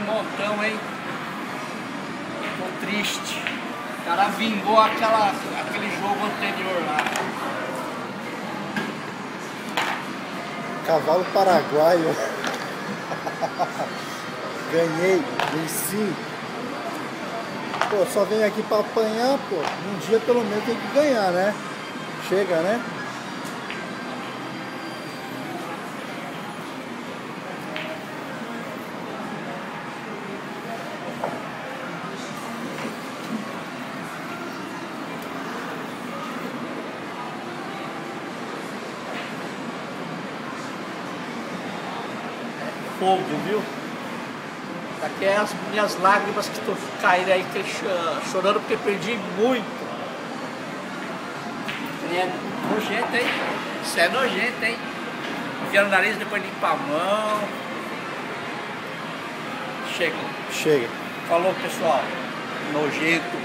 montão, hein? Tô triste. O cara vingou aquele jogo anterior lá. Cavalo paraguaio. Ganhei, venci. Pô, só vem aqui pra apanhar, pô. Um dia pelo menos tem que ganhar, né? Chega, né? Fogo, viu? Aqui é as minhas lágrimas que estão caindo aí, chorando porque perdi muito. É nojento, hein? Isso é nojento, hein? Enfia no nariz, depois limpa a mão. Chega. Chega. Falou, pessoal. Nojento.